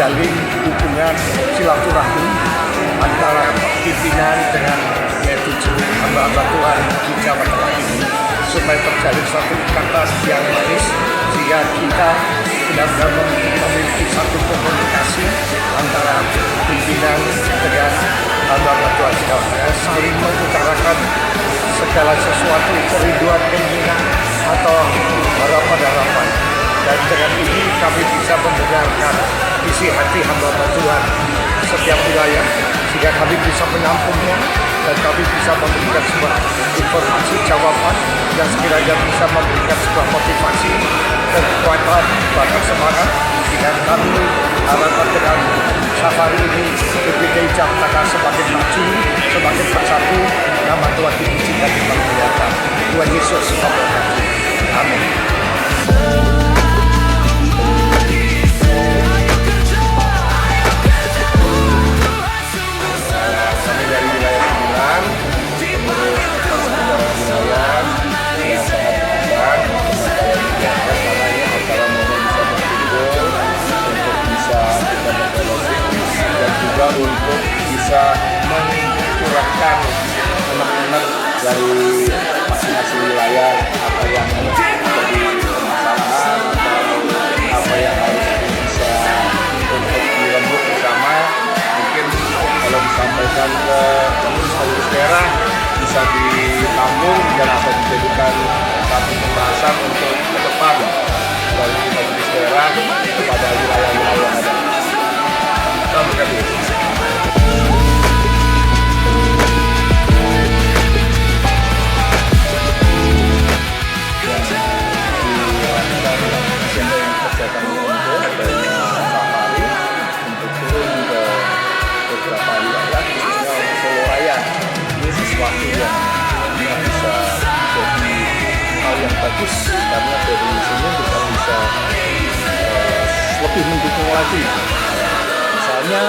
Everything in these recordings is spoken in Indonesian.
menjalin hubungan silaturahmi antara pimpinan dengan yaitu hamba-hamba Tuhan di Jawa Tengah ini, supaya terjalin suatu ikatan yang manis sehingga kita benar-benar memiliki satu komunikasi antara pimpinan dengan hamba-hamba Tuhan di Jawa Tengah, saling mengutarakan segala sesuatu, kerinduan, keinginan atau harapan-harapan. Dan dengan ini kami bisa mendengarkan isi hati hamba Tuhan setiap wilayah, sehingga kami bisa menampungnya dan kami bisa memberikan sebuah informasi jawaban yang sekiranya bisa memberikan sebuah motivasi dan kekuatan bahkan semangat, sehingga kami harapkan dengan safari ini PPKI Jawa Tengah semakin maju, semakin bersatu, nama Tuhan dipuji dan dimuliakan. Tuhan Yesus memberkati. Amin. Untuk bisa mencurahkan anak-anak dari masing-masing wilayah apa yang menjadi permasalahan atau apa yang harus bisa untuk dirembuk bersama. Mungkin kalau disampaikan ke pengurus daerah bisa ditampung dan akan dijadikan satu pembahasan untuk ke depan dari pengurus daerah kepada wilayah-wilayah yang ada. Terima kasih. Bagus, karena dari sini kita bisa lebih mendukung lagi. Misalnya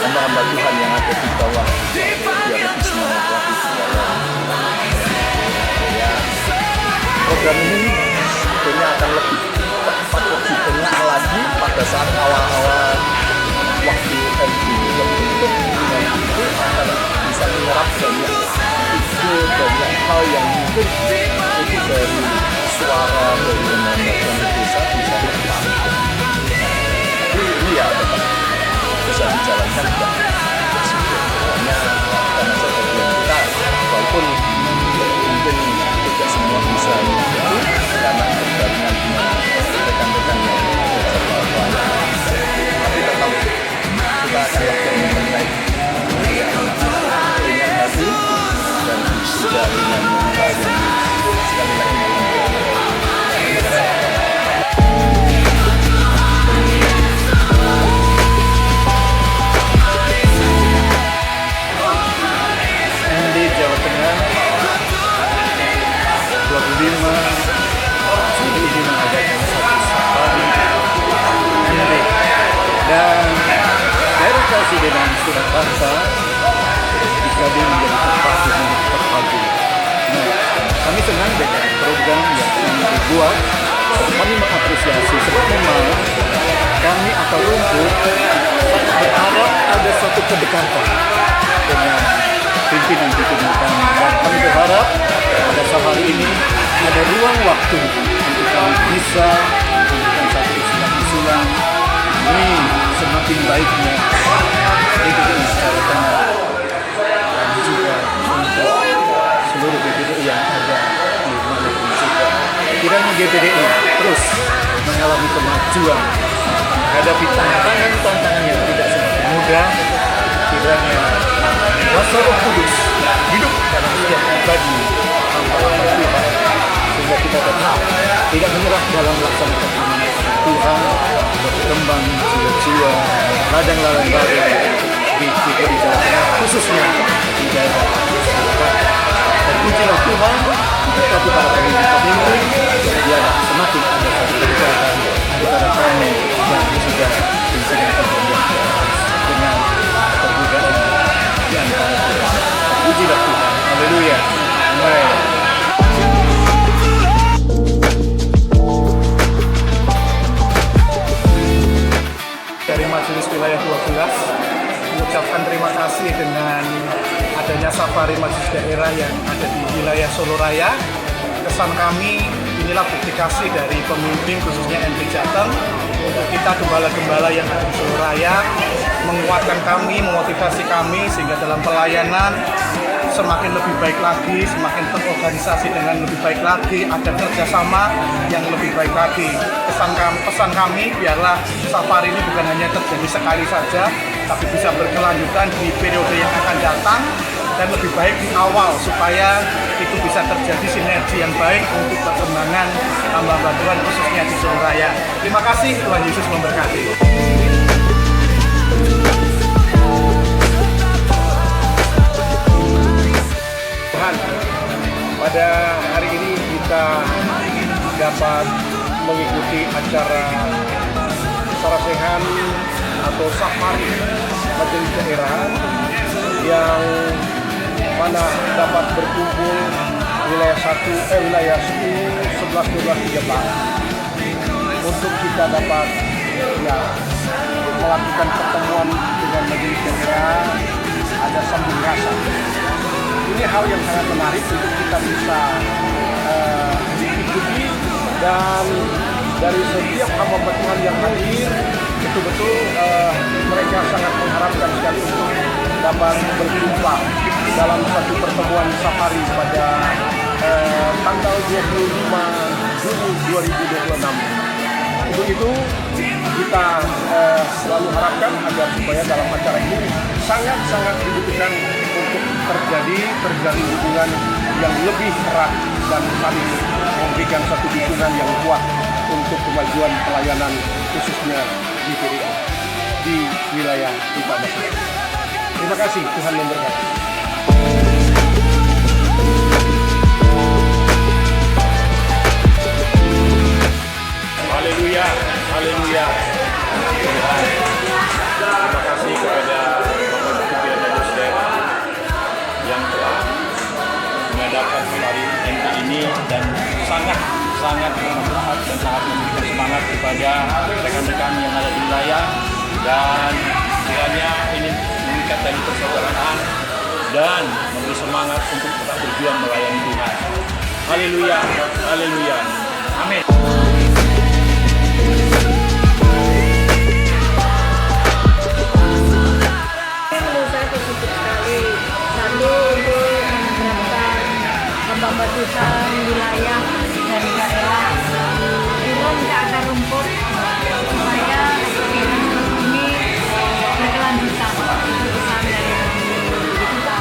hamba-hamba Tuhan yang ada di bawah biar lebih semangat lagi di bawah. Ya, program ini sebetulnya akan lebih cepat, lebih banyak lagi pada saat awal-awal waktu MD terbentuk, dan itu akan bisa menyerap banyak ide, banyak hal yang mungkin itu dari suara dari lembaga desa bisa tertampung. Tapi ini ya tetap bisa dijalankan dan hanya karena sebagian kita, walaupun mungkin tidak semua bisa itu karena berbarengan dengan rekan-rekan yang ada di bawah. Tapi tetap kita akan lakukan yang baik dengan hati dan juga dengan baik. Sekali lagi MD Jawa Tengah 25 sampai ini mengadakan satu safari MD dan daerah Presidenan Surakarta dikabin menjadi tempat yang terpadu. Kami senang dengan program yang ini dibuat. Kami mengapresiasi sebab memang kami atau rumput berharap ada suatu kedekatan dengan pimpinan-pimpinan kami. Dan kami berharap pada safari ini ada ruang waktu untuk kami bisa memberikan satu usulan ini semakin baiknya PPKI Jawa Tengah dan juga untuk seluruh GPDI yang ada di manapun juga. Kiranya GPDI terus mengalami kemajuan menghadapi tantangan-tantangan yang tidak semakin mudah. Kiranya kuasa Roh Kudus hidup dalam setiap pribadi hamba-hamba Tuhan, sehingga kita tetap tidak menyerah dalam melaksanakan amanat Tuhan, berkembang jiwa-jiwa ladang-ladang baru di GPDI Jawa Tengah, khususnya di daerah Surakarta. Terpujilah Tuhan, berkati para pemimpin, biar semakin ada satu kedekatan antara kami dan juga pimpinan dengan perbedaan di antara kita. Terpujilah Tuhan, haleluya, amin. wilayah 12 mengucapkan terima kasih dengan adanya safari majelis daerah yang ada di wilayah Solo Raya. Kesan kami, inilah bukti kasih dari pemimpin khususnya MT Jateng untuk kita gembala-gembala yang ada di Solo Raya, menguatkan kami, memotivasi kami sehingga dalam pelayanan semakin lebih baik lagi, semakin terorganisasi dengan lebih baik lagi, ada kerjasama yang lebih baik lagi. Pesan kami biarlah safari ini bukan hanya terjadi sekali saja, tapi bisa berkelanjutan di periode yang akan datang dan lebih baik di awal supaya itu bisa terjadi sinergi yang baik untuk perkembangan hamba-hamba Tuhan khususnya di Solo Raya. Terima kasih, Tuhan Yesus memberkati. Pada hari ini kita dapat mengikuti acara sarasehan atau safari majelis daerah yang mana dapat berkumpul wilayah 10, 11, 12, 13 untuk kita dapat melakukan pertemuan dengan majelis daerah, ada sambung rasa. Ini hal yang sangat menarik untuk kita bisa diikuti, dan dari setiap hamba Tuhan yang hadir betul-betul mereka sangat mengharapkan sekali untuk dapat berjumpa dalam satu pertemuan safari pada tanggal 25 Juni 2026. Untuk itu kita selalu harapkan agar supaya dalam acara ini sangat-sangat dibutuhkan untuk terjalin hubungan yang lebih erat dan saling memberikan satu dukungan yang kuat untuk kemajuan pelayanan khususnya di PDI di wilayah kita masing-masing. Terima kasih, Tuhan memberkati. Haleluya, haleluya. Terima kasih kepada Bapak Pimpinan Majelis Daerah yang telah mengadakan hari MT ini dan sangat bermanfaat dan sangat memberikan semangat kepada rekan-rekan yang ada di wilayah, dan kiranya ini meningkat dari persaudaraan dan memberi semangat untuk tetap berjuang melayani Tuhan. Haleluya, haleluya. Amin. Hamba Tuhan wilayah dan daerah turun ke akar rumput supaya ini berkelanjutan. Itu pesan dari kita.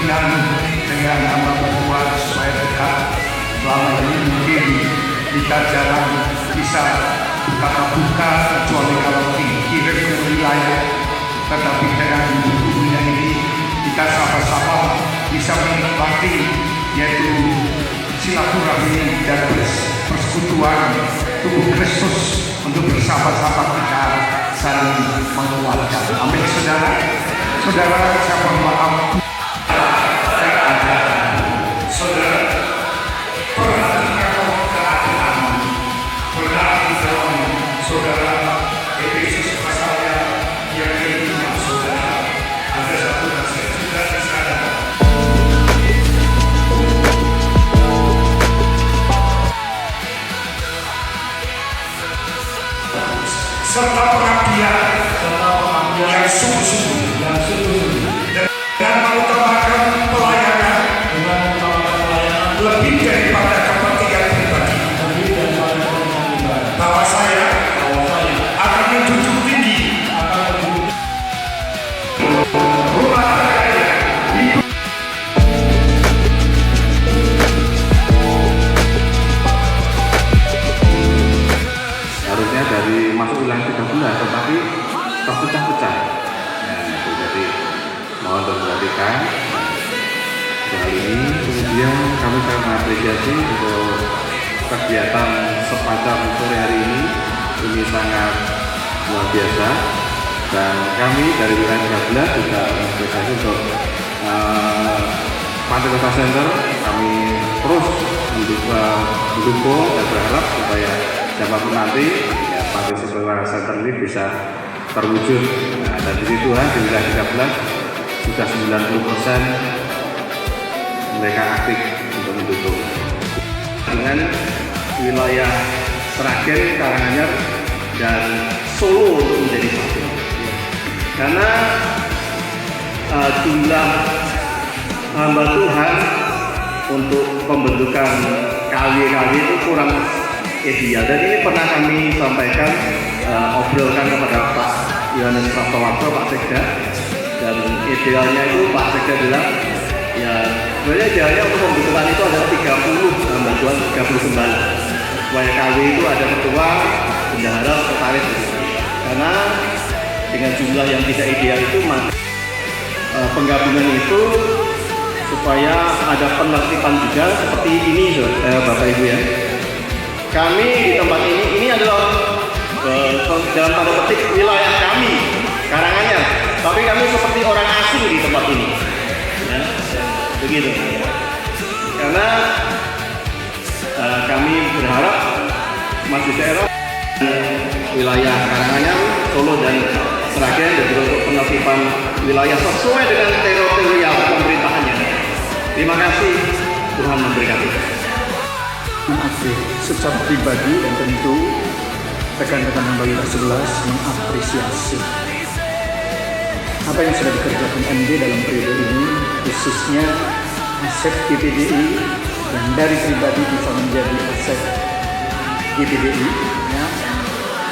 kepentingan dengan hamba perempuan supaya dekat. Selama ini mungkin kita jarang bisa buka kecuali kalau dikirim ke wilayah, tetapi dengan bukunya ini kita sama-sama bisa menikmati yaitu silaturahmi dan persekutuan tubuh Kristus untuk bersama-sama kita saling menguatkan. Amin, saudara. Saudara, saya mohon maaf. Saudara, perhatikan keadaan. Perhatikan saudara. Efesus pasalnya yang kelima, saudara. Ada satu nasihat juga di sana. Serta pengabdian yang sungguh-sungguh dengan mengutamakan pelayanan lebih daripada kepentingan pribadi, bahwa saya akan menjunjung tinggi rumah tangga. Harusnya dari masuk ulang 13 tetapi terpecah-pecah. Nah, itu jadi mohon diperhatikan hal ini. Kemudian kami sangat mengapresiasi untuk kegiatan sepanjang sore hari ini. Ini sangat luar biasa dan kami dari wilayah 13 juga mengapresiasi untuk Pantai Kota Center. Kami terus mendukung dan berharap supaya siapapun nanti ya, Pantai Kota Center ini bisa terwujud. Nah, dan puji Tuhan di wilayah 13 sudah 90% mereka aktif untuk mendukung. Dengan wilayah Sragen, Karanganyar, dan Solo untuk menjadi satu. Karena jumlah hamba Tuhan untuk pembentukan KW itu kurang ideal. Dan ini pernah kami sampaikan, obrolkan kepada Pak Yohanes Prastowarto, Pak Sekda. Dan idealnya itu Pak Sekda bilang, ya sebenarnya idealnya untuk pembentukan itu adalah 30 hamba Tuhan, 30 gembala. Supaya KW itu ada ketua, bendahara, sekretaris. Karena dengan jumlah yang tidak ideal itu, maka penggabungan itu supaya ada penertiban juga seperti ini, Bapak Ibu ya. Kami di tempat ini adalah dalam tanda petik wilayah kami, Karanganyar. Tapi kami seperti orang asing di tempat ini, ya, begitu. Karena kami berharap masih daerah wilayah Karanganyar, Solo dan Sragen dan juga untuk penertiban wilayah sesuai dengan teritorial pemerintahannya. Terima kasih, Tuhan memberkati. Secara pribadi dan tentu rekan-rekan hamba wilayah 11 mengapresiasi apa yang sudah dikerjakan MD dalam periode ini, khususnya aset GPDI dan dari pribadi bisa menjadi aset GPDI ya.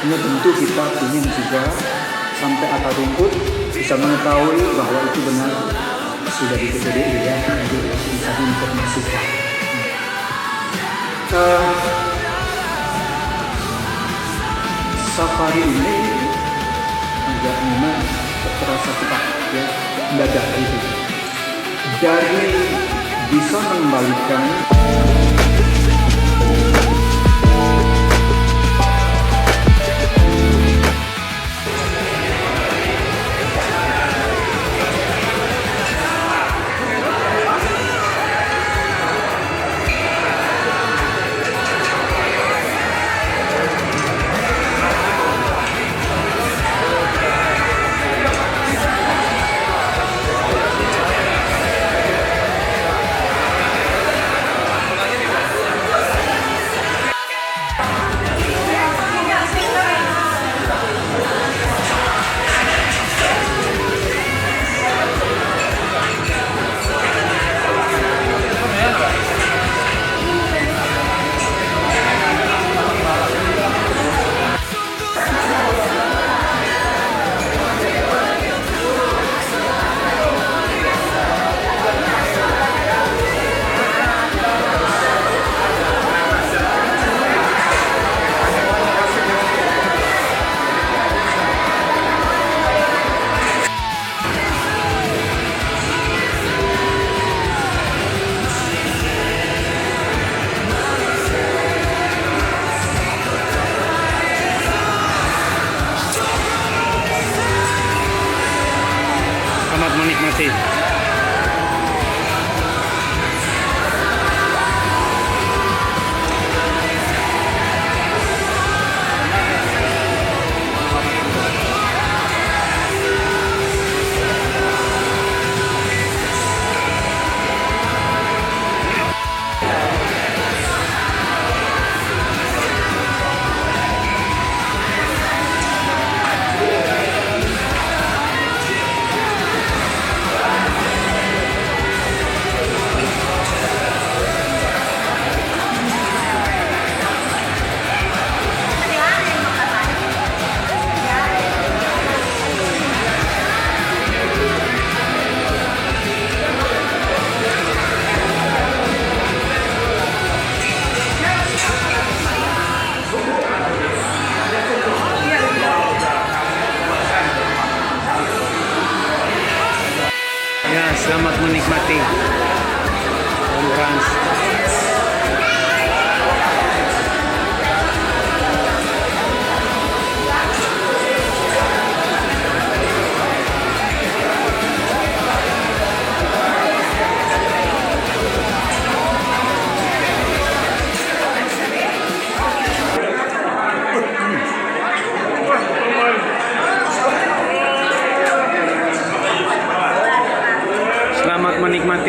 Ini tentu kita ingin juga sampai akar rumput bisa mengetahui bahwa itu benar sudah di GPDI ya, untuk bisa diinformasikan. Safari ini agak memang terasa cepat ya, mendadak itu. Dari bisa mengembalikan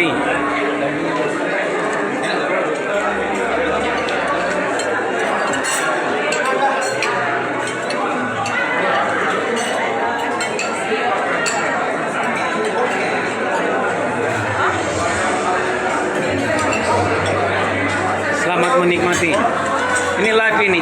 ini. Selamat menikmati. Ini live ini.